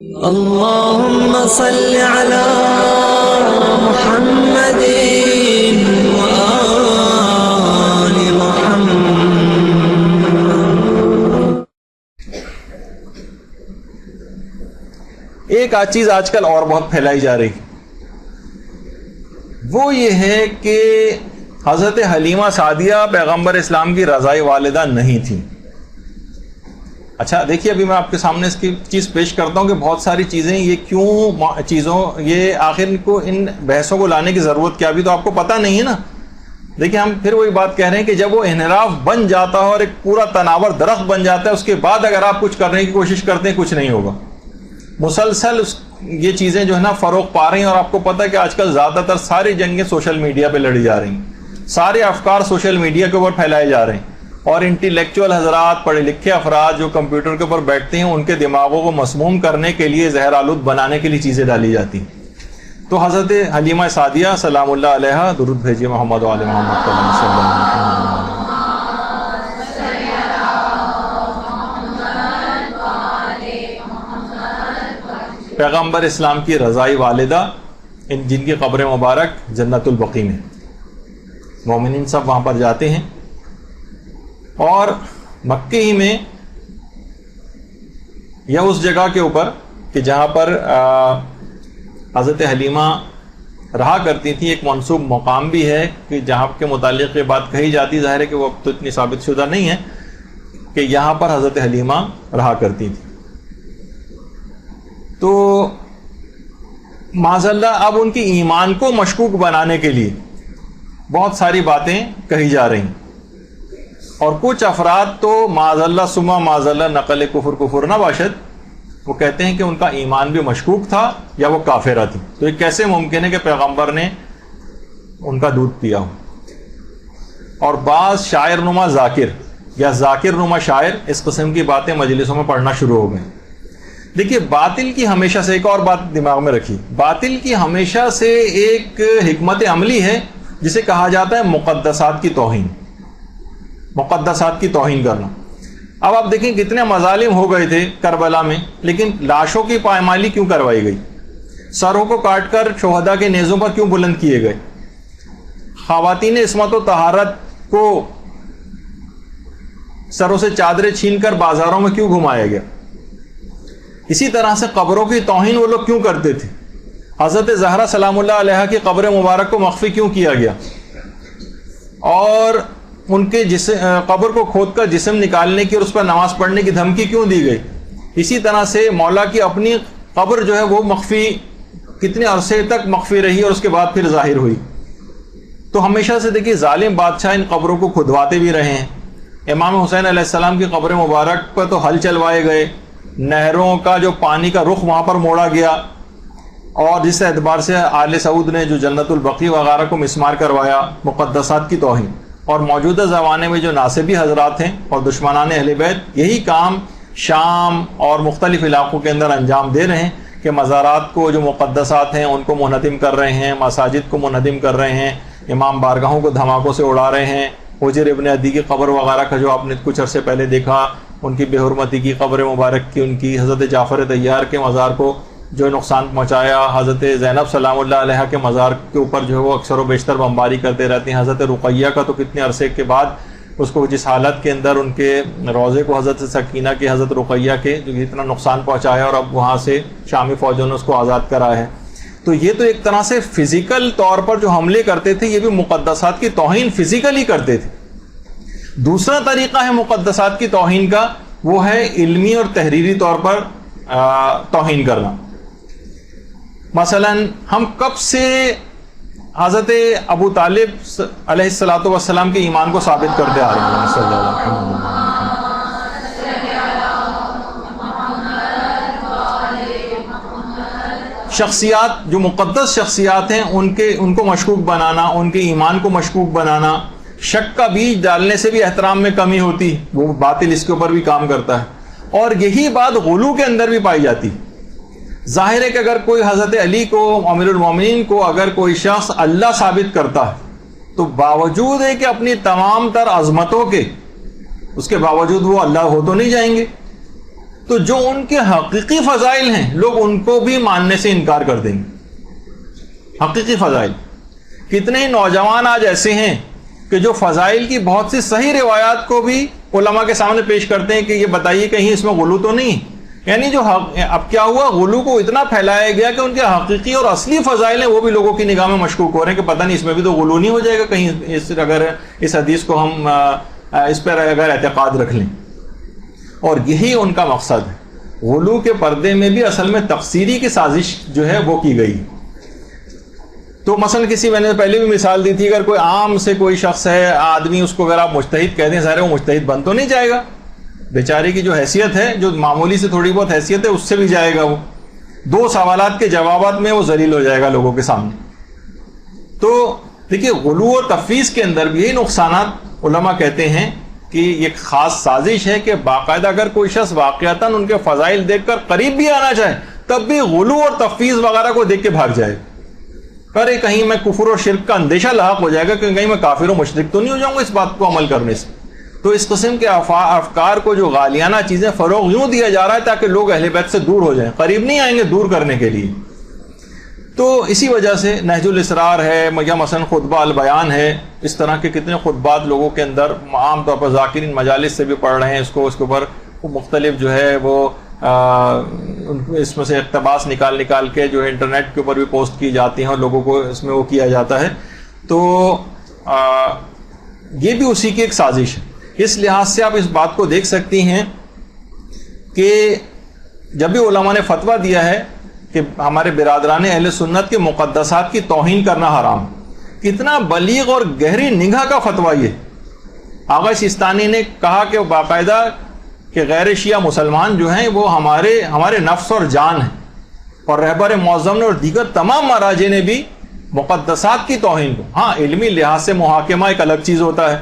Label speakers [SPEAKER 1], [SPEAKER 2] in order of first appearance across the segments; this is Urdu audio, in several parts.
[SPEAKER 1] اللهم صل على محمد وآل محمد۔
[SPEAKER 2] ایک چیز آج کل اور بہت پھیلائی جا رہی وہ یہ ہے کہ حضرت حلیمہ سعدیہ پیغمبر اسلام کی رضائی والدہ نہیں تھی۔ اچھا دیکھیے، ابھی میں آپ کے سامنے اس کی چیز پیش کرتا ہوں کہ بہت ساری چیزیں یہ آخر کو ان بحثوں کو لانے کی ضرورت کیا، بھی تو آپ کو پتہ نہیں ہے نا۔ دیکھیے ہم پھر وہی بات کہہ رہے ہیں کہ جب وہ انحراف بن جاتا ہے اور ایک پورا تناور درخت بن جاتا ہے، اس کے بعد اگر آپ کچھ کرنے کی کوشش کرتے ہیں کچھ نہیں ہوگا۔ مسلسل یہ چیزیں جو ہے نا فروغ پا رہی ہیں، اور آپ کو پتہ ہے کہ آج کل زیادہ تر ساری جنگیں سوشل میڈیا پہ لڑی جا رہی ہیں، سارے افکار سوشل میڈیا کے اوپر پھیلائے جا رہے ہیں، اور انٹیلیکچوئل حضرات، پڑھے لکھے افراد جو کمپیوٹر کے اوپر بیٹھتے ہیں، ان کے دماغوں کو مسموم کرنے کے لیے، زہر آلود بنانے کے لیے چیزیں ڈالی جاتی ہیں۔ تو حضرت حلیمہ سعدیہ سلام اللہ علیہا، درود بھیجیے محمد وعلی محمد صلی اللہ علیہ وسلم۔ پیغمبر اسلام کی رضائی والدہ، جن کی قبر مبارک جنت البقیع میں، مومنین سب وہاں پر جاتے ہیں، اور مکے ہی میں یا اس جگہ کے اوپر کہ جہاں پر حضرت حلیمہ رہا کرتی تھی، ایک منسوب مقام بھی ہے کہ جہاں کے متعلق یہ بات کہی جاتی، ظاہر ہے کہ وہ اب تو اتنی ثابت شدہ نہیں ہے، کہ یہاں پر حضرت حلیمہ رہا کرتی تھی۔ تو معاذ اللہ اب ان کی ایمان کو مشکوک بنانے کے لیے بہت ساری باتیں کہی جا رہی ہیں، اور کچھ افراد تو معاذ اللہ ثم معاذ اللہ نقل کفر نہ باشد، وہ کہتے ہیں کہ ان کا ایمان بھی مشکوک تھا یا وہ کافرہ تھی۔ تو یہ کیسے ممکن ہے کہ پیغمبر نے ان کا دودھ پیا ہو؟ اور بعض شاعر نما ذاکر یا ذاکر نما شاعر اس قسم کی باتیں مجلسوں میں پڑھنا شروع ہو گئے۔ دیکھیے باطل کی ہمیشہ سے ایک اور بات دماغ میں رکھی، باطل کی ہمیشہ سے ایک حکمت عملی ہے جسے کہا جاتا ہے مقدسات کی توہین، مقدسات کی توہین کرنا۔ اب آپ دیکھیں کتنے مظالم ہو گئے تھے کربلا میں، لیکن لاشوں کی پائمالی کیوں کروائی گئی؟ سروں کو کاٹ کر شہداء کے نیزوں پر کیوں بلند کیے گئے؟ خواتین عصمت و طہارت کو سروں سے چادریں چھین کر بازاروں میں کیوں گھمایا گیا؟ اسی طرح سے قبروں کی توہین وہ لوگ کیوں کرتے تھے؟ حضرت زہرا سلام اللہ علیہا کی قبر مبارک کو مخفی کیوں کیا گیا؟ اور ان کے قبر کو کھود کر جسم نکالنے کی اور اس پر نماز پڑھنے کی دھمکی کیوں دی گئی؟ اسی طرح سے مولا کی اپنی قبر جو ہے وہ مخفی کتنے عرصے تک مخفی رہی اور اس کے بعد پھر ظاہر ہوئی۔ تو ہمیشہ سے دیکھیے ظالم بادشاہ ان قبروں کو کھدواتے بھی رہے ہیں۔ امام حسین علیہ السلام کی قبر مبارک پر تو حل چلوائے گئے، نہروں کا جو پانی کا رخ وہاں پر موڑا گیا، اور جس اعتبار سے آل سعود نے جو جنت البقیع وغیرہ کو مسمار کروایا، مقدسات کی توہین۔ اور موجودہ زمانے میں جو ناصبی حضرات ہیں اور دشمنان اہل بیت یہی کام شام اور مختلف علاقوں کے اندر انجام دے رہے ہیں کہ مزارات کو جو مقدسات ہیں ان کو منہدم کر رہے ہیں، مساجد کو منہدم کر رہے ہیں، امام بارگاہوں کو دھماکوں سے اڑا رہے ہیں۔ حجر ابن عدی کی قبر وغیرہ کا جو آپ نے کچھ عرصے پہلے دیکھا، ان کی بے حرمتی کی قبر مبارک کی، ان کی حضرت جعفر طیار کے مزار کو جو نقصان پہنچایا، حضرت زینب سلام اللہ علیہ کے مزار کے اوپر جو ہے وہ اکثر و بیشتر بمباری کرتے رہتے ہیں۔ حضرت رقیہ کا تو کتنے عرصے کے بعد اس کو جس حالت کے اندر ان کے روضے کو حضرت سکینہ کے، حضرت رقیہ کے جو اتنا نقصان پہنچایا، اور اب وہاں سے شامی فوجوں نے اس کو آزاد کرا ہے۔ تو یہ تو ایک طرح سے فزیکل طور پر جو حملے کرتے تھے، یہ بھی مقدسات کی توہین فزیکلی کرتے تھے۔ دوسرا طریقہ ہے مقدسات کی توہین کا، وہ ہے علمی اور تحریری طور پر توہین کرنا۔ مثلا ہم کب سے حضرت ابو طالب علیہ الصلوۃ والسلام کے ایمان کو ثابت کرتے آ رہے ہیں صلی اللہ علیہ وسلم۔ شخصیات جو مقدس شخصیات ہیں ان کو مشکوک بنانا، ان کے ایمان کو مشکوک بنانا، شک کا بیج ڈالنے سے بھی احترام میں کمی ہوتی، وہ باطل اس کے اوپر بھی کام کرتا ہے، اور یہی بات غلو کے اندر بھی پائی جاتی۔ ظاہر ہے کہ اگر کوئی حضرت علی کو، امیر المومنین کو اگر کوئی شخص اللہ ثابت کرتا ہے تو باوجود ہے کہ اپنی تمام تر عظمتوں کے، اس کے باوجود وہ اللہ ہو تو نہیں جائیں گے۔ تو جو ان کے حقیقی فضائل ہیں لوگ ان کو بھی ماننے سے انکار کر دیں گے. حقیقی فضائل. کتنے ہی نوجوان آج ایسے ہیں کہ جو فضائل کی بہت سی صحیح روایات کو بھی علماء کے سامنے پیش کرتے ہیں کہ یہ بتائیے کہیں اس میں غلو تو نہیں. یعنی جو اب کیا ہوا, غلو کو اتنا پھیلایا گیا کہ ان کے حقیقی اور اصلی فضائل ہیں وہ بھی لوگوں کی نگاہ میں مشکوک ہو رہے ہیں کہ پتہ نہیں اس میں بھی تو غلو نہیں ہو جائے گا کہیں اگر اس حدیث کو ہم اس پر اگر اعتقاد رکھ لیں. اور یہی ان کا مقصد ہے. غلو کے پردے میں بھی اصل میں تقصیری کی سازش جو ہے وہ کی گئی. تو مثلا میں نے پہلے بھی مثال دی تھی, اگر کوئی عام سے کوئی شخص ہے آدمی, اس کو اگر آپ مجتہد کہہ دیں, ظاہر وہ مجتہد بن تو نہیں جائے گا. بیچارے کی جو حیثیت ہے, جو معمولی سے تھوڑی بہت حیثیت ہے, اس سے بھی جائے گا وہ. 2 سوالات کے جوابات میں وہ ذلیل ہو جائے گا لوگوں کے سامنے. تو دیکھیے غلو و تفویض کے اندر بھی یہی نقصانات علماء کہتے ہیں کہ یہ خاص سازش ہے کہ باقاعدہ اگر کوئی شخص واقعتاً ان کے فضائل دیکھ کر قریب بھی آنا چاہے تب بھی غلو اور تفویض وغیرہ کو دیکھ کے بھاگ جائے. ارے کہیں میں کفر اور شرک کا اندیشہ لاحق ہو جائے گا کہ کہیں میں کافر و مشرک تو نہیں ہو جاؤں گا اس بات کو عمل کرنے سے. تو اس قسم کے افکار کو جو غالیانہ چیزیں فروغ یوں دیا جا رہا ہے تاکہ لوگ اہل بیت سے دور ہو جائیں, قریب نہیں آئیں گے دور کرنے کے لیے. تو اسی وجہ سے نہج الاسرار ہے یا مثلا خطبہ البیان ہے, اس طرح کے کتنے خطبات لوگوں کے اندر عام طور پر ذاکرین مجالس سے بھی پڑھ رہے ہیں. اس کے اوپر مختلف جو ہے وہ اس میں سے اقتباس نکال کے جو ہے انٹرنیٹ کے اوپر بھی پوسٹ کی جاتی ہیں اور لوگوں کو اس میں وہ کیا جاتا ہے. تو یہ بھی اسی کی ایک سازش ہے. اس لحاظ سے آپ اس بات کو دیکھ سکتی ہیں کہ جب بھی علماء نے فتویٰ دیا ہے کہ ہمارے برادران اہل سنت کے مقدسات کی توہین کرنا حرام, کتنا بلیغ اور گہری نگاہ کا فتویٰ یہ. آغا سیستانی نے کہا کہ باقاعدہ کہ غیر شیعہ مسلمان جو ہیں وہ ہمارے نفس اور جان ہیں, اور رہبر معظم نے اور دیگر تمام مراجع نے بھی مقدسات کی توہین کو, ہاں علمی لحاظ سے محاکمہ ایک الگ چیز ہوتا ہے,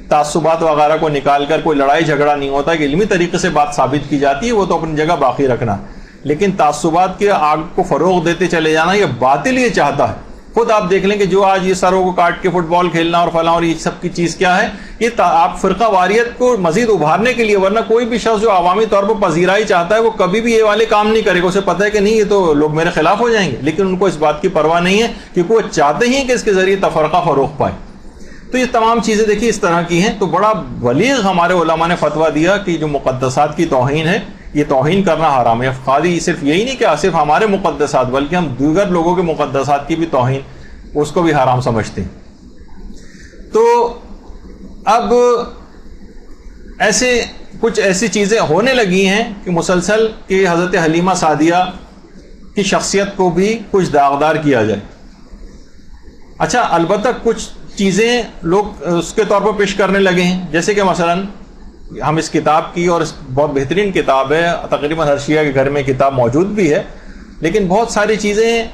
[SPEAKER 2] تعصبات وغیرہ کو نکال کر کوئی لڑائی جھگڑا نہیں ہوتا, کہ علمی طریقے سے بات ثابت کی جاتی ہے, وہ تو اپنی جگہ باقی رکھنا. لیکن تعصبات کے آگ کو فروغ دیتے چلے جانا یہ باطل یہ چاہتا ہے. خود آپ دیکھ لیں کہ جو آج یہ سروں کو کاٹ کے فٹ بال کھیلنا اور فلاں اور یہ سب کی چیز کیا ہے, یہ آپ فرقہ واریت کو مزید ابھارنے کے لیے, ورنہ کوئی بھی شخص جو عوامی طور پر پذیرائی چاہتا ہے وہ کبھی بھی یہ والے کام نہیں کرے گا. اسے پتہ ہے کہ نہیں یہ تو لوگ میرے خلاف ہو جائیں گے, لیکن ان کو اس بات کی پرواہ نہیں ہے کیونکہ وہ چاہتے ہی کہ اس کے ذریعے تفرقہ فروغ پائے. تو یہ تمام چیزیں دیکھیے اس طرح کی ہیں. تو بڑا بلیغ ہمارے علماء نے فتویٰ دیا کہ جو مقدسات کی توہین ہے یہ توہین کرنا حرام ہے. خالی صرف یہی نہیں کہ صرف ہمارے مقدسات بلکہ ہم دیگر لوگوں کے مقدسات کی بھی توہین اس کو بھی حرام سمجھتے ہیں. تو اب کچھ ایسی چیزیں ہونے لگی ہیں کہ مسلسل کہ حضرت حلیمہ سعدیہ کی شخصیت کو بھی کچھ داغدار کیا جائے. اچھا البتہ کچھ چیزیں لوگ اس کے طور پر پیش کرنے لگے ہیں, جیسے کہ مثلا ہم اس کتاب کی, اور بہت بہترین کتاب ہے, تقریباً ہر شیعہ کے گھر میں کتاب موجود بھی ہے, لیکن بہت ساری چیزیں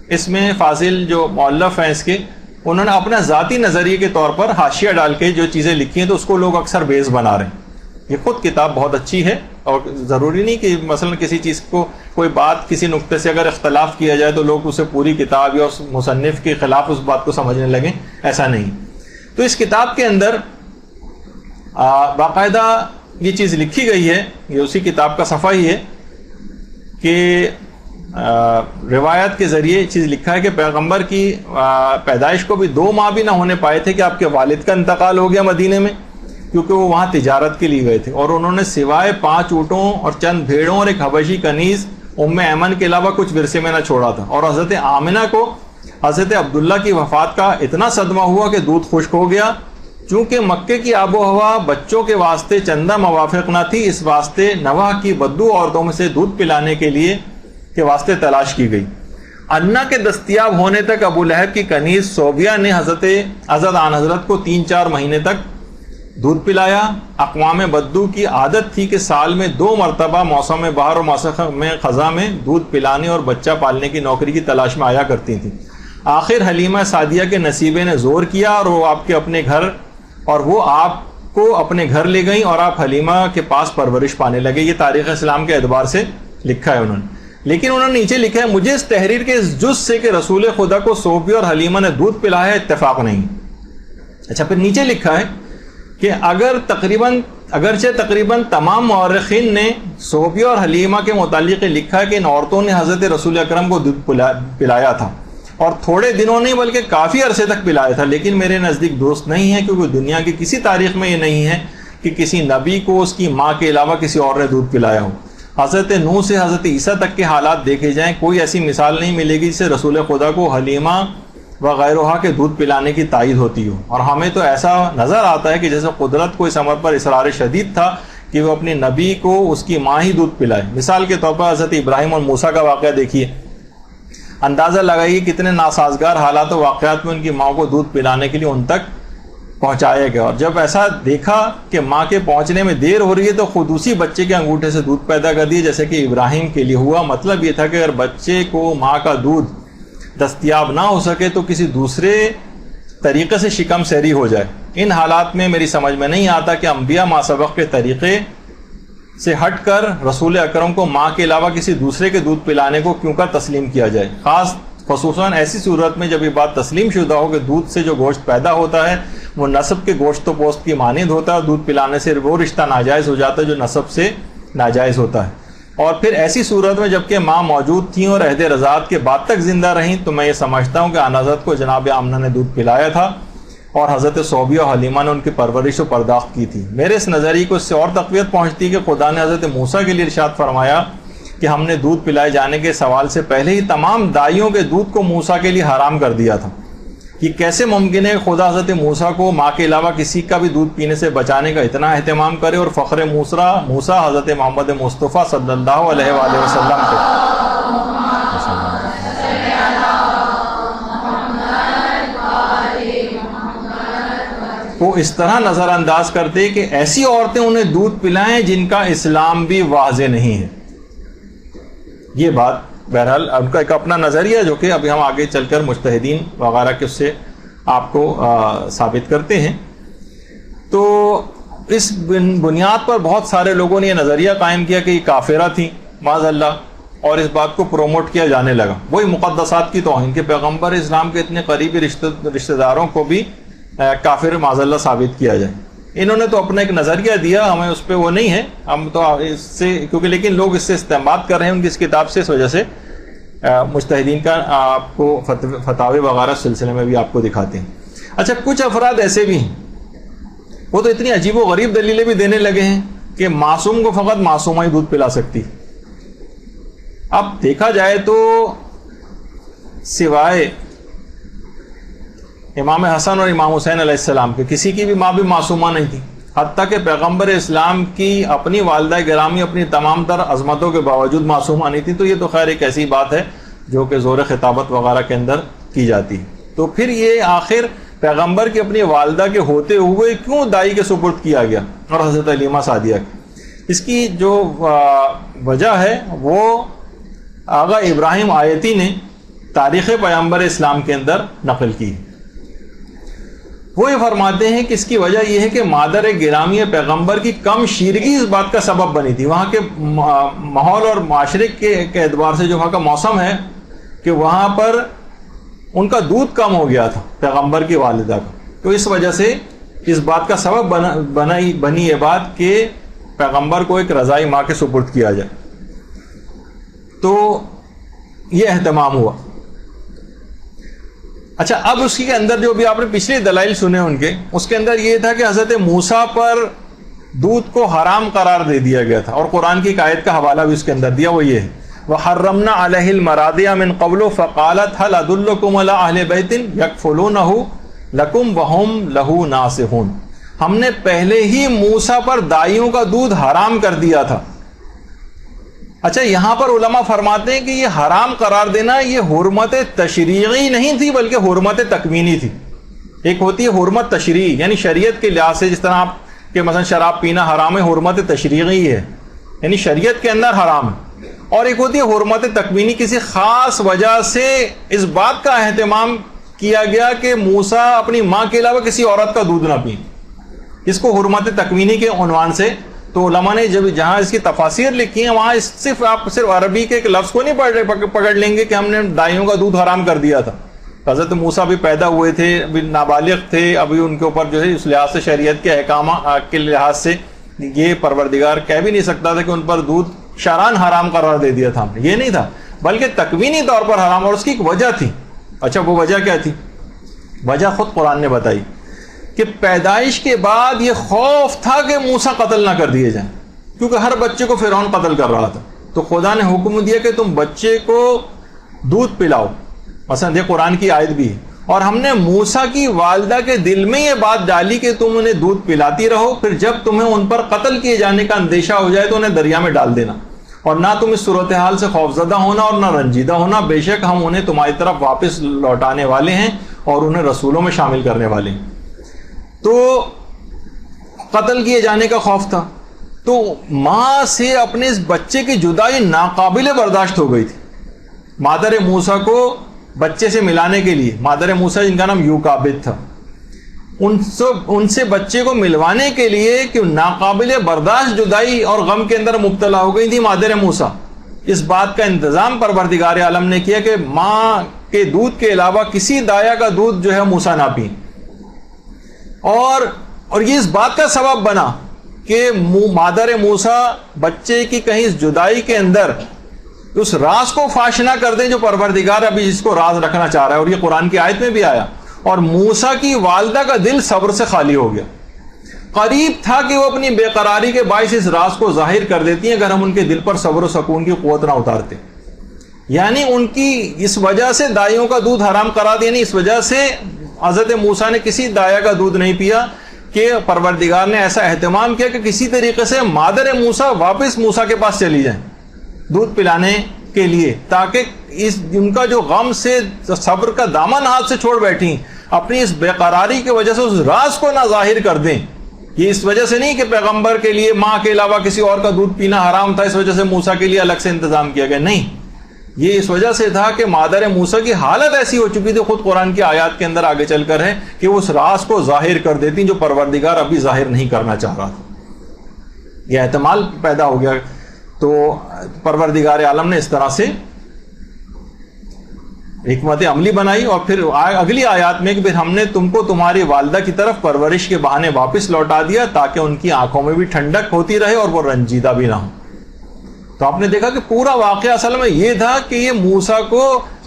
[SPEAKER 2] اس میں فاضل جو مؤلف ہیں اس کے, انہوں نے اپنا ذاتی نظریے کے طور پر حاشیہ ڈال کے جو چیزیں لکھی ہیں تو اس کو لوگ اکثر بیس بنا رہے ہیں. یہ خود کتاب بہت اچھی ہے, اور ضروری نہیں کہ مثلا کسی چیز کو کوئی بات کسی نقطے سے اگر اختلاف کیا جائے تو لوگ اسے پوری کتاب یا اس مصنف کے خلاف اس بات کو سمجھنے لگیں, ایسا نہیں. تو اس کتاب کے اندر باقاعدہ یہ چیز لکھی گئی ہے, یہ اسی کتاب کا صفحہ ہی ہے کہ روایت کے ذریعے چیز لکھا ہے کہ پیغمبر کی پیدائش کو بھی 2 ماہ بھی نہ ہونے پائے تھے کہ آپ کے والد کا انتقال ہو گیا مدینے میں, کیونکہ وہ وہاں تجارت کے لیے گئے تھے, اور انہوں نے سوائے 5 اونٹوں اور چند بھیڑوں اور ایک حبشی کنیز ام ایمن کے علاوہ کچھ ورثے میں نہ چھوڑا تھا. اور حضرت آمنہ کو حضرت عبداللہ کی وفات کا اتنا صدمہ ہوا کہ دودھ خشک ہو گیا, چونکہ مکے کی آب و ہوا بچوں کے واسطے چندہ موافق نہ تھی, اس واسطے نواح کی بدو عورتوں میں سے دودھ پلانے کے لیے کے واسطے تلاش کی گئی. انا کے دستیاب ہونے تک ابو لہب کی کنیز صوبیہ نے حضرت آن حضرت کو 3-4 مہینے تک دودھ پلایا. اقوام بدو کی عادت تھی کہ سال میں 2 مرتبہ موسم بہار اور موسم خزاں میں دودھ پلانے اور بچہ پالنے کی نوکری کی تلاش میں آیا کرتی تھیں. آخر حلیمہ سعدیہ کے نصیبے نے زور کیا اور وہ آپ کو اپنے گھر لے گئیں اور آپ حلیمہ کے پاس پرورش پانے لگے. یہ تاریخ اسلام کے اعتبار سے لکھا ہے انہوں نے. لیکن انہوں نے نیچے لکھا ہے مجھے اس تحریر کے اس جز سے کہ رسول خدا کو صوفی اور حلیمہ نے دودھ پلایا ہے اتفاق نہیں. اچھا پھر نیچے لکھا ہے کہ اگرچہ تقریباً تمام مورخین نے صوفیہ اور حلیمہ کے متعلق لکھا ہے کہ ان عورتوں نے حضرت رسول اکرم کو دودھ پلایا تھا، اور تھوڑے دنوں نہیں بلکہ کافی عرصے تک پلایا تھا، لیکن میرے نزدیک درست نہیں ہے، کیونکہ دنیا کی کسی تاریخ میں یہ نہیں ہے کہ کسی نبی کو اس کی ماں کے علاوہ کسی اور نے دودھ پلایا ہو۔ حضرت نوح سے حضرت عیسیٰ تک کے حالات دیکھے جائیں، کوئی ایسی مثال نہیں ملے گی جسے رسول خدا کو حلیمہ وغیرہ کے دودھ پلانے کی تائید ہوتی ہو، اور ہمیں تو ایسا نظر آتا ہے کہ جیسے قدرت کو اس امر پر اصرار شدید تھا کہ وہ اپنے نبی کو اس کی ماں ہی دودھ پلائے۔ مثال کے طور پر حضرت ابراہیم اور موسیٰ کا واقعہ دیکھیے، اندازہ لگائیے کتنے ناسازگار حالات و واقعات میں ان کی ماں کو دودھ پلانے کے لیے ان تک پہنچایا گیا، اور جب ایسا دیکھا کہ ماں کے پہنچنے میں دیر ہو رہی ہے تو خود اسی بچے کے انگوٹھے سے دودھ پیدا کر دیے، جیسے کہ ابراہیم کے لیے ہوا۔ مطلب یہ تھا کہ اگر بچے کو ماں کا دودھ دستیاب نہ ہو سکے تو کسی دوسرے طریقے سے شکم سیری ہو جائے۔ ان حالات میں میری سمجھ میں نہیں آتا کہ انبیاء ما سبق کے طریقے سے ہٹ کر رسول اکرم کو ماں کے علاوہ کسی دوسرے کے دودھ پلانے کو کیوں کر تسلیم کیا جائے، خصوصاً ایسی صورت میں جب یہ بات تسلیم شدہ ہو کہ دودھ سے جو گوشت پیدا ہوتا ہے وہ نسب کے گوشت و پوست کی مانند ہوتا ہے، اور دودھ پلانے سے وہ رشتہ ناجائز ہو جاتا ہے جو نسب سے ناجائز ہوتا ہے۔ اور پھر ایسی صورت میں جبکہ ماں موجود تھیں اور عہد رضاعت کے بعد تک زندہ رہیں، تو میں یہ سمجھتا ہوں کہ آن حضرت کو جناب آمنہ نے دودھ پلایا تھا، اور حضرت صوبیہ اور حلیمہ نے ان کی پرورش و پرداخت کی تھی۔ میرے اس نظریے کو اس سے اور تقویت پہنچتی کہ خدا نے حضرت موسیٰ کے لیے ارشاد فرمایا کہ ہم نے دودھ پلائے جانے کے سوال سے پہلے ہی تمام دائیوں کے دودھ کو موسیٰ کے لیے حرام کر دیا تھا۔ یہ کیسے ممکن ہے کہ خدا حضرت موسیٰ کو ماں کے علاوہ کسی کا بھی دودھ پینے سے بچانے کا اتنا اہتمام کرے، اور فخر موسیٰ حضرت محمد مصطفیٰ صلی اللہ علیہ وآلہ وسلم کو اس طرح نظر انداز کرتے کہ ایسی عورتیں انہیں دودھ پلائیں جن کا اسلام بھی واضح نہیں ہے۔ یہ بات بہرحال ان کا ایک اپنا نظریہ جو کہ ابھی ہم آگے چل کر مجتہدین وغیرہ کے اس سے آپ کو ثابت کرتے ہیں۔ تو اس بنیاد پر بہت سارے لوگوں نے یہ نظریہ قائم کیا کہ یہ کافرہ تھیں معاذ اللہ، اور اس بات کو پروموٹ کیا جانے لگا، وہی مقدسات کی توہین کہ پیغمبر اسلام کے اتنے قریبی رشتہ داروں کو بھی کافر معاذ اللہ ثابت کیا جائے۔ انہوں نے تو اپنا ایک نظریہ دیا، ہمیں اس پہ وہ نہیں ہے، ہم تو اس سے کیونکہ لیکن لوگ اس سے استنباط کر رہے ہیں ان کی اس کتاب سے، اس وجہ سے مجتہدین کا آپ کو فتاوی وغیرہ سلسلے میں بھی آپ کو دکھاتے ہیں۔ اچھا، کچھ افراد ایسے بھی ہیں وہ تو اتنی عجیب و غریب دلیلیں بھی دینے لگے ہیں کہ معصوم کو فقط معصومہ ہی دودھ پلا سکتی۔ اب دیکھا جائے تو سوائے امام حسن اور امام حسین علیہ السلام کے کسی کی بھی ماں بھی معصومہ نہیں تھی، حتیٰ کہ پیغمبر اسلام کی اپنی والدہ گرامی اپنی تمام تر عظمتوں کے باوجود معصومہ نہیں تھی۔ تو یہ تو خیر ایک ایسی بات ہے جو کہ زور خطابت وغیرہ کے اندر کی جاتی ہے۔ تو پھر یہ آخر پیغمبر کی اپنی والدہ کے ہوتے ہوئے کیوں دائی کے سپرد کیا گیا اور حضرت حلیمہ سعدیہ کی؟ اس کی جو وجہ ہے وہ آغا ابراہیم آیتی نے تاریخ پیغمبر اسلام کے اندر نقل کی۔ وہ یہ فرماتے ہیں کہ اس کی وجہ یہ ہے کہ مادر گرامی پیغمبر کی کم شیرگی اس بات کا سبب بنی تھی۔ وہاں کے ماحول اور معاشرے کے اعتبار سے جو وہاں کا موسم ہے کہ وہاں پر ان کا دودھ کم ہو گیا تھا پیغمبر کی والدہ کا، تو اس وجہ سے اس بات کا سبب بنی یہ بات کہ پیغمبر کو ایک رضائی ماں کے سپرد کیا جائے۔ تو یہ اہتمام ہوا۔ اچھا، اب اس کے اندر جو بھی آپ نے پچھلے دلائل سنے ان کے، اس کے اندر یہ تھا کہ حضرت موسیٰ پر دودھ کو حرام قرار دے دیا گیا تھا، اور قرآن کی ایک آیت کا حوالہ بھی اس کے اندر دیا، وہ یہ ہے وَحَرَّمْنَا عَلَيْهِ الْمَرَاضِعَ مِنْ قَبْلُ فَقَالَتْ هَلْ أَدُلُّكُمْ عَلَىٰ أَهْلِ بَيْتٍ يَكْفُلُونَهُ لَكُمْ وَهُمْ لَهُ نَاصِحُونَ۔ ہم نے پہلے ہی موسیٰ پر دائیوں کا دودھ حرام کر دیا تھا۔ اچھا، یہاں پر علماء فرماتے ہیں کہ یہ حرام قرار دینا یہ حرمت تشریعی نہیں تھی بلکہ حرمت تکوینی تھی۔ ایک ہوتی ہے حرمت تشریعی، یعنی شریعت کے لحاظ سے، جس طرح آپ کہ مثلا شراب پینا حرام ہے، حرمت تشریعی ہے یعنی شریعت کے اندر حرام ہے، اور ایک ہوتی ہے حرمت تکوینی، کسی خاص وجہ سے اس بات کا اہتمام کیا گیا کہ موسیٰ اپنی ماں کے علاوہ کسی عورت کا دودھ نہ پئیں، اس کو حرمت تکوینی کے عنوان سے۔ تو علماء نے جب جہاں اس کی تفاسیر لکھی ہیں وہاں آپ صرف عربی کے ایک لفظ کو نہیں پکڑ لیں گے کہ ہم نے دائیوں کا دودھ حرام کر دیا تھا، حضرت موسیٰ بھی پیدا ہوئے تھے، ابھی نابالغ تھے، ابھی ان کے اوپر جو ہے اس لحاظ سے شریعت کے احکام کے لحاظ سے یہ پروردگار کہہ بھی نہیں سکتا تھا کہ ان پر دودھ شرعاً حرام قرار دے دیا تھا ہم نے، یہ نہیں تھا، بلکہ تکوینی طور پر حرام، اور اس کی ایک وجہ تھی۔ اچھا وہ وجہ کیا تھی؟ وجہ خود قرآن نے بتائی کہ پیدائش کے بعد یہ خوف تھا کہ موسیٰ قتل نہ کر دیے جائیں، کیونکہ ہر بچے کو فرعون قتل کر رہا تھا، تو خدا نے حکم دیا کہ تم بچے کو دودھ پلاؤ، مثلا یہ قرآن کی آیت بھی ہے، اور ہم نے موسیٰ کی والدہ کے دل میں یہ بات ڈالی کہ تم انہیں دودھ پلاتی رہو، پھر جب تمہیں ان پر قتل کیے جانے کا اندیشہ ہو جائے تو انہیں دریا میں ڈال دینا، اور نہ تم اس صورتحال سے خوفزدہ ہونا اور نہ رنجیدہ ہونا، بے شک ہم انہیں تمہاری طرف واپس لوٹانے والے ہیں اور انہیں رسولوں میں شامل کرنے والے ہیں۔ تو قتل کیے جانے کا خوف تھا، تو ماں سے اپنے اس بچے کی جدائی ناقابل برداشت ہو گئی تھی۔ مادر موسیٰ کو بچے سے ملانے کے لیے، مادر موسیٰ جن کا نام یوکابد تھا، ان سے بچے کو ملوانے کے لیے کہ ناقابل برداشت جدائی اور غم کے اندر مبتلا ہو گئی تھی مادر موسیٰ۔ اس بات کا انتظام پروردگار عالم نے کیا کہ ماں کے دودھ کے علاوہ کسی دایا کا دودھ جو ہے موسیٰ نہ پئیں، اور یہ اس بات کا سبب بنا کہ مادر موسیٰ بچے کی کہیں اس جدائی کے اندر اس راز کو فاش نہ کر دیں جو پروردگار ابھی اس کو راز رکھنا چاہ رہا ہے، اور یہ قرآن کی آیت میں بھی آیا، اور موسیٰ کی والدہ کا دل صبر سے خالی ہو گیا۔ قریب تھا کہ وہ اپنی بے قراری کے باعث اس راز کو ظاہر کر دیتی ہیں اگر ہم ان کے دل پر صبر و سکون کی قوت نہ اتارتے، یعنی ان کی اس وجہ سے دائیوں کا دودھ حرام قرار دیا، یعنی اس وجہ سے حضرت موسیٰ نے کسی دایا کا دودھ نہیں پیا کہ پروردگار نے ایسا اہتمام کیا کہ کسی طریقے سے مادر موسیٰ واپس موسیٰ کے پاس چلی جائیں دودھ پلانے کے لیے، تاکہ ان کا جو غم سے صبر کا دامن ہاتھ سے چھوڑ بیٹھی، اپنی اس بے قراری کی وجہ سے اس راز کو نہ ظاہر کر دیں۔ یہ اس وجہ سے نہیں کہ پیغمبر کے لیے ماں کے علاوہ کسی اور کا دودھ پینا حرام تھا، اس وجہ سے موسیٰ کے لیے الگ سے انتظام کیا گیا، نہیں، یہ اس وجہ سے تھا کہ مادر موسیٰ کی حالت ایسی ہو چکی تھی، خود قرآن کی آیات کے اندر آگے چل کر ہے کہ وہ اس راز کو ظاہر کر دیتی جو پروردگار ابھی ظاہر نہیں کرنا چاہ رہا تھا۔ یہ احتمال پیدا ہو گیا، تو پروردگار عالم نے اس طرح سے حکمت عملی بنائی، اور پھر اگلی آیات میں کہ پھر ہم نے تم کو تمہاری والدہ کی طرف پرورش کے بہانے واپس لوٹا دیا تاکہ ان کی آنکھوں میں بھی ٹھنڈک ہوتی رہے اور وہ رنجیدہ بھی نہ ہو۔ تو آپ نے دیکھا کہ پورا واقعہ اصل میں یہ تھا کہ یہ موسیٰ کو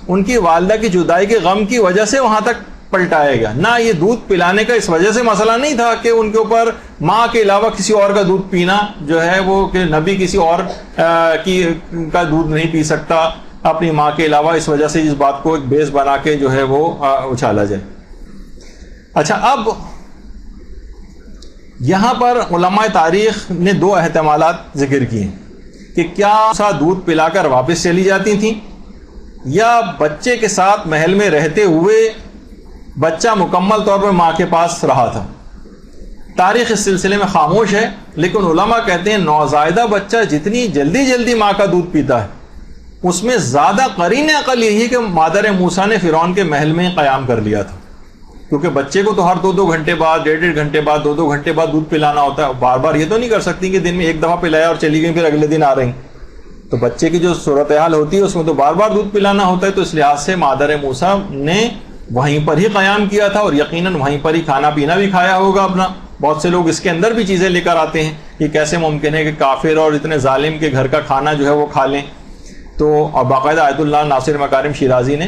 [SPEAKER 2] ان کی والدہ کی جدائی کے غم کی وجہ سے وہاں تک پلٹایا گیا، نہ یہ دودھ پلانے کا اس وجہ سے مسئلہ نہیں تھا کہ ان کے اوپر ماں کے علاوہ کسی اور کا دودھ پینا جو ہے وہ کہ نبی کسی اور کا دودھ نہیں پی سکتا اپنی ماں کے علاوہ، اس وجہ سے اس بات کو ایک بیس بنا کے جو ہے وہ اچھالا جائے۔ اچھا، اب یہاں پر علماء تاریخ نے دو احتمالات ذکر کیے کہ کیا موسیٰ دودھ پلا کر واپس چلی جاتی تھیں، یا بچے کے ساتھ محل میں رہتے ہوئے بچہ مکمل طور پر ماں کے پاس رہا تھا۔ تاریخ اس سلسلے میں خاموش ہے، لیکن علماء کہتے ہیں نوزائیدہ بچہ جتنی جلدی ماں کا دودھ پیتا ہے اس میں زیادہ قرین عقل یہی ہے کہ مادر موسیٰ نے فرعون کے محل میں قیام کر لیا تھا، کیونکہ بچے کو تو ہر 2 گھنٹے بعد، 1.5 گھنٹے بعد، 2 گھنٹے بعد دودھ پلانا ہوتا ہے، بار بار یہ تو نہیں کر سکتی کہ دن میں ایک دفعہ پلایا اور چلی گئی پھر اگلے دن آ رہی، تو بچے کی جو صورتحال ہوتی ہے اس میں تو بار بار دودھ پلانا ہوتا ہے، تو اس لحاظ سے مادر موسیٰ نے وہیں پر ہی قیام کیا تھا، اور یقیناً وہیں پر ہی کھانا پینا بھی کھایا ہوگا اپنا۔ بہت سے لوگ اس کے اندر بھی چیزیں لے کر آتے ہیں، یہ کیسے ممکن ہے کہ کافر اور اتنے ظالم کے گھر کا کھانا جو ہے وہ کھا لیں، تو اور باقاعدہ آیت اللہ ناصر مکارم شیرازی نے،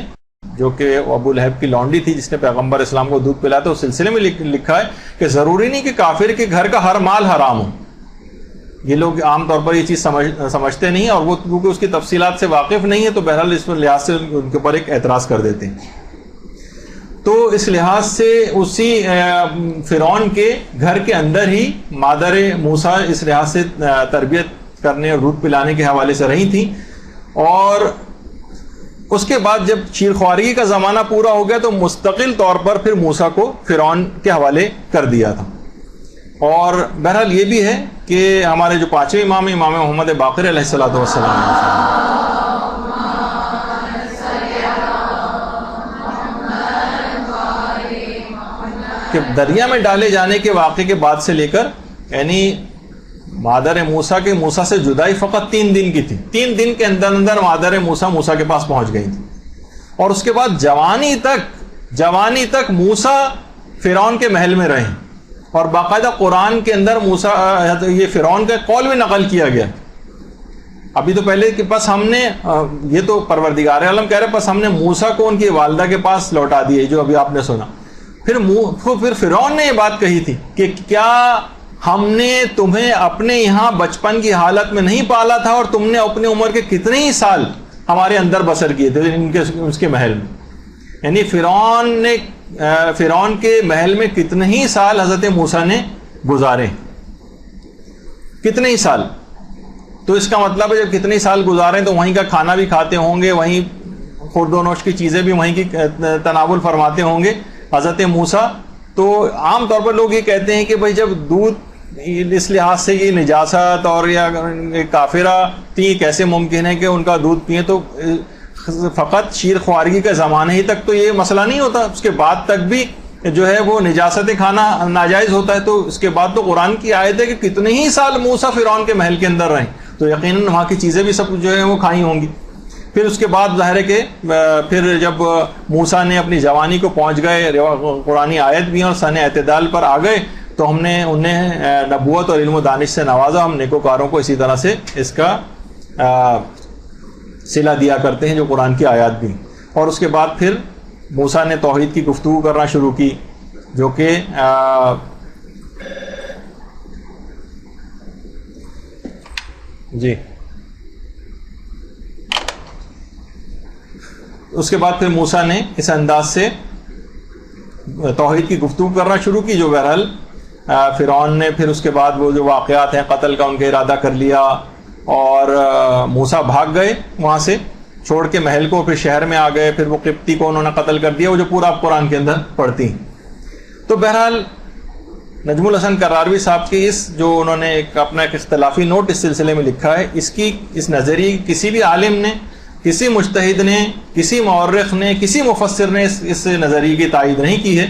[SPEAKER 2] جو کہ ابو لہب کی لونڈی تھی جس نے پیغمبر اسلام کو دودھ پلایا تھا، اس سلسلے میں لکھا ہے کہ ضروری نہیں کہ کافر کے گھر کا ہر مال حرام ہو۔ یہ لوگ عام طور پر یہ چیز سمجھتے نہیں، اور وہ کیونکہ اس کی تفصیلات سے واقف نہیں ہے تو بہرحال اس لحاظ سے ان کے اوپر ایک اعتراض کر دیتے ہیں۔ تو اس لحاظ سے اسی فرعون کے گھر کے اندر ہی مادر موسیٰ اس لحاظ سے تربیت کرنے اور دودھ پلانے کے حوالے سے رہی تھیں، اور اس کے بعد جب شیر خوارگی کا زمانہ پورا ہو گیا تو مستقل طور پر پھر موسیٰ کو فرعون کے حوالے کر دیا تھا۔ اور بہرحال یہ بھی ہے کہ ہمارے جو 5ویں امام محمد باقر علیہ السلام کہ دریا میں ڈالے جانے کے واقعے کے بعد سے لے کر، یعنی مادر موسیٰ کے موسیٰ سے جدائی فقط 3 دن کی تھی، 3 دن کے اندر مادر موسیٰ کے پاس پہنچ گئی تھی، اور اس کے بعد جوانی تک جوانی تک موسیٰ فرعون کے محل میں رہے، اور باقاعدہ قرآن کے اندر موسیٰ یہ فرعون کا قول بھی نقل کیا گیا. ابھی تو پہلے کہ بس ہم نے یہ تو پروردگار عالم کہہ رہے بس ہم نے موسیٰ کو ان کی والدہ کے پاس لوٹا دیے، جو ابھی آپ نے سنا. پھر فرعون نے یہ بات کہی تھی کہ کیا ہم نے تمہیں اپنے یہاں بچپن کی حالت میں نہیں پالا تھا، اور تم نے اپنے عمر کے کتنے ہی سال ہمارے اندر بسر کیے تھے اس کے محل میں. یعنی فرعون کے محل میں کتنے ہی سال حضرت موسیٰ نے گزارے، کتنے ہی سال. تو اس کا مطلب ہے جب کتنے سال گزارے تو وہیں کا کھانا بھی کھاتے ہوں گے، وہیں خورد و نوش کی چیزیں بھی وہیں کی تناول فرماتے ہوں گے حضرت موسیٰ. تو عام طور پر لوگ یہ کہتے ہیں کہ بھائی جب دودھ اس لحاظ سے یہ نجاست اور یا کافرہ تھی، کیسے ممکن ہے کہ ان کا دودھ پئیں؟ تو فقط شیر خوارگی کے زمانے ہی تک تو یہ مسئلہ نہیں ہوتا، اس کے بعد تک بھی جو ہے وہ نجاست کھانا ناجائز ہوتا ہے. تو اس کے بعد تو قرآن کی آیت ہے کہ کتنے ہی سال موسیٰ فرعون کے محل کے اندر رہیں، تو یقیناً وہاں کی چیزیں بھی سب جو ہے وہ کھائی ہوں گی. پھر اس کے بعد ظاہر ہے کہ پھر جب موسیٰ نے اپنی جوانی کو پہنچ گئے، قرآنی آیت بھی اور سن اعتدال پر آ گئے، تو ہم نے انہیں نبوت اور علم و دانش سے نوازا. ہم نیکوکاروں کو اسی طرح سے اس کا صلہ دیا کرتے ہیں جو قرآن کی آیات بھی. اور اس کے بعد پھر موسیٰ نے توحید کی گفتگو کرنا شروع کی، جو کہ جی اس کے بعد پھر موسیٰ نے اس انداز سے توحید کی گفتگو کرنا شروع کی، جو بہرحال فرعون نے پھر اس کے بعد وہ جو واقعات ہیں قتل کا ان کا ارادہ کر لیا، اور موسیٰ بھاگ گئے وہاں سے چھوڑ کے محل کو، پھر شہر میں آ گئے، پھر وہ قبطی کو انہوں نے قتل کر دیا، وہ جو پورا آپ قرآن کے اندر پڑھتی ہیں. تو بہرحال نجم الحسن کراروی صاحب کی اس جو انہوں نے اپنا ایک اختلافی نوٹ اس سلسلے میں لکھا ہے، اس نظریے کسی بھی عالم نے، کسی مجتہد نے، کسی مورخ نے، کسی مفسر نے اس نظریے کی تائید نہیں کی ہے.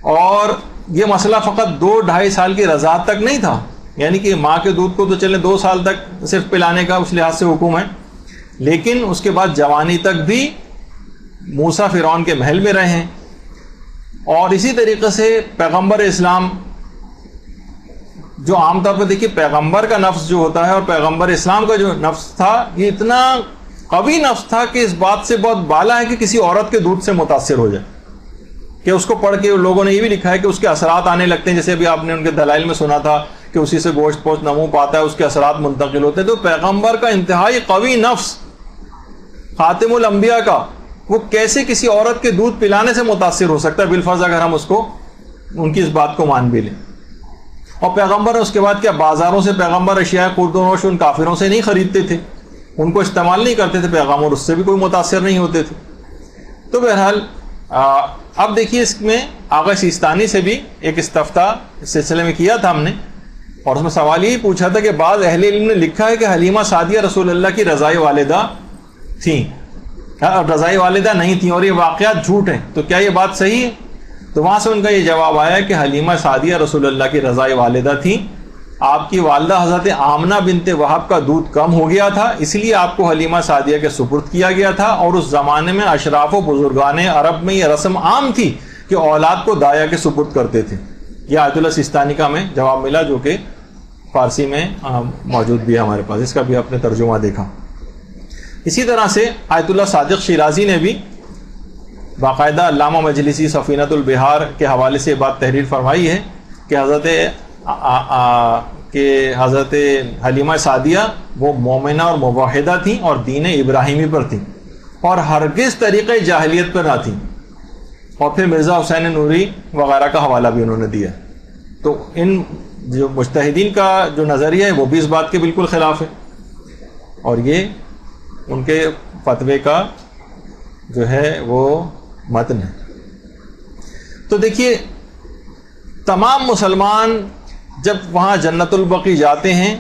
[SPEAKER 2] اور یہ مسئلہ فقط 2-2.5 سال کی رضاعت تک نہیں تھا، یعنی کہ ماں کے دودھ کو تو چلے 2 سال تک صرف پلانے کا اس لحاظ سے حکم ہے، لیکن اس کے بعد جوانی تک بھی موسیٰ فرعون کے محل میں رہے ہیں. اور اسی طریقے سے پیغمبر اسلام، جو عام طور پر دیکھیے پیغمبر کا نفس جو ہوتا ہے اور پیغمبر اسلام کا جو نفس تھا، یہ اتنا قوی نفس تھا کہ اس بات سے بہت بالا ہے کہ کسی عورت کے دودھ سے متاثر ہو جائے. کہ اس کو پڑھ کے لوگوں نے یہ بھی لکھا ہے کہ اس کے اثرات آنے لگتے ہیں، جیسے ابھی آپ نے ان کے دلائل میں سنا تھا کہ اسی سے گوشت پوشت نمو پاتا ہے، اس کے اثرات منتقل ہوتے ہیں. تو پیغمبر کا انتہائی قوی نفس، خاتم الانبیاء کا، وہ کیسے کسی عورت کے دودھ پلانے سے متاثر ہو سکتا ہے، بالفرض اگر ہم اس کو ان کی اس بات کو مان بھی لیں. اور پیغمبر نے اس کے بعد کیا بازاروں سے پیغمبر اشیاء خورد و نوش ان کافروں سے نہیں خریدتے تھے، ان کو استعمال نہیں کرتے تھے پیغمبر، اس سے بھی کوئی متاثر نہیں ہوتے تھے. تو بہرحال اب دیکھیے اس میں آغا سیستانی سے بھی ایک استفتاء اس سلسلے میں کیا تھا ہم نے، اور اس میں سوال یہی پوچھا تھا کہ بعض اہل علم نے لکھا ہے کہ حلیمہ سعدیہ رسول اللہ کی رضائی والدہ تھیں، رضائی والدہ نہیں تھیں، اور یہ واقعات جھوٹ ہیں، تو کیا یہ بات صحیح ہے؟ تو وہاں سے ان کا یہ جواب آیا کہ حلیمہ سعدیہ رسول اللہ کی رضائی والدہ تھیں. آپ کی والدہ حضرت آمنہ بنت وہب کا دودھ کم ہو گیا تھا، اس لیے آپ کو حلیمہ سعدیہ کے سپرد کیا گیا تھا. اور اس زمانے میں اشراف و بزرگان عرب میں یہ رسم عام تھی کہ اولاد کو دایا کے سپرد کرتے تھے. یہ آیت اللہ سیستانی کا ہمیں جواب ملا، جو کہ فارسی میں موجود بھی ہے ہمارے پاس، اس کا بھی آپ نے ترجمہ دیکھا. اسی طرح سے آیت اللہ صادق شیرازی نے بھی باقاعدہ علامہ مجلسی سفینۃ البحار کے حوالے سے بات تحریر فرمائی ہے کہ حضرت حلیمہ سعدیہ وہ مومنہ اور موحدہ تھیں اور دین ابراہیمی پر تھیں، اور ہرگز طریقہ جاہلیت پر نہ تھیں. اور پھر مرزا حسین نوری وغیرہ کا حوالہ بھی انہوں نے دیا. تو ان جو مجتہدین کا جو نظریہ ہے وہ بھی اس بات کے بالکل خلاف ہے، اور یہ ان کے فتوے کا جو ہے وہ متن ہے. تو دیکھیے تمام مسلمان جب وہاں جنت البقیع جاتے ہیں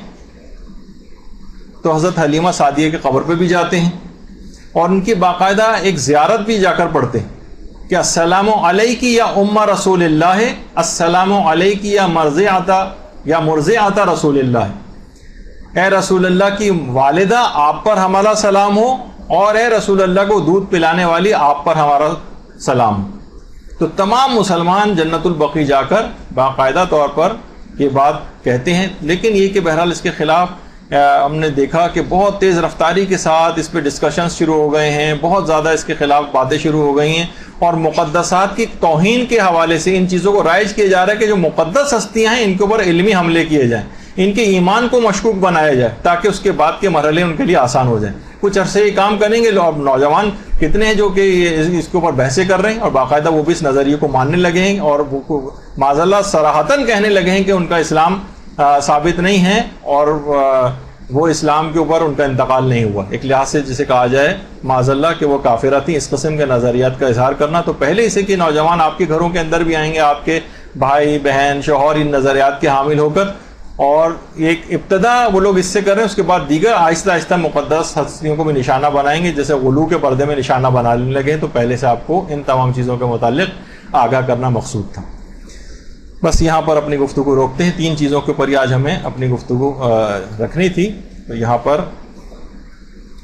[SPEAKER 2] تو حضرت حلیمہ سعدیہ کی قبر پہ بھی جاتے ہیں، اور ان کی باقاعدہ ایک زیارت بھی جا کر پڑھتے ہیں کہ السلام علیک یا ام رسول اللہ، السلام علیک یا مرضعۃ رسول اللہ، اے رسول اللہ کی والدہ آپ پر ہمارا سلام ہو، اور اے رسول اللہ کو دودھ پلانے والی آپ پر ہمارا سلام. تو تمام مسلمان جنت البقیع جا کر باقاعدہ طور پر یہ بات کہتے ہیں. لیکن یہ کہ بہرحال اس کے خلاف ہم نے دیکھا کہ بہت تیز رفتاری کے ساتھ اس پہ ڈسکشنز شروع ہو گئے ہیں, بہت زیادہ اس کے خلاف باتیں شروع ہو گئی ہیں, اور مقدسات کی توہین کے حوالے سے ان چیزوں کو رائج کیا جا رہا ہے کہ جو مقدس ہستیاں ہیں ان کے اوپر علمی حملے کیے جائیں, ان کے ایمان کو مشکوک بنایا جائے تاکہ اس کے بعد کے مرحلے ان کے لیے آسان ہو جائیں. کچھ عرصے یہ کام کریں گے, اب نوجوان کتنے ہیں جو کہ اس کے اوپر بحثیں کر رہے ہیں اور باقاعدہ وہ بھی اس نظریے کو ماننے لگے ہیں اور معاذ اللہ صراحتاً کہنے لگے ہیں کہ ان کا اسلام ثابت نہیں ہے اور وہ اسلام کے اوپر ان کا انتقال نہیں ہوا. ایک لحاظ سے جسے کہا جائے معاذ اللہ کہ وہ کافرہ تھیں. اس قسم کے نظریات کا اظہار کرنا تو پہلے اسے کہ نوجوان آپ کے گھروں کے اندر بھی آئیں گے, آپ کے بھائی بہن شوہر ان نظریات کے حامل ہو کر, اور ایک ابتدا وہ لوگ اس سے کر رہے ہیں, اس کے بعد دیگر آہستہ آہستہ مقدس ہستیوں کو بھی نشانہ بنائیں گے, جیسے غلو کے پردے میں نشانہ بنانے لگے. تو پہلے سے آپ کو ان تمام چیزوں کے متعلق آگاہ کرنا مقصود تھا. بس یہاں پر اپنی گفتگو روکتے ہیں. 3 چیزوں کے اوپر ہی آج ہمیں اپنی گفتگو رکھنی تھی, تو یہاں پر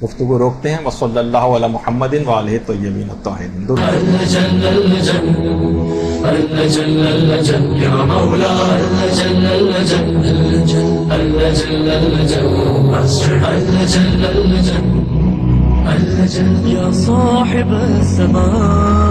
[SPEAKER 2] گفتگو روکتے ہیں. وصلی اللہ علی محمد وآلہ الطیبین الطاہرین.
[SPEAKER 1] يا صاحب السماء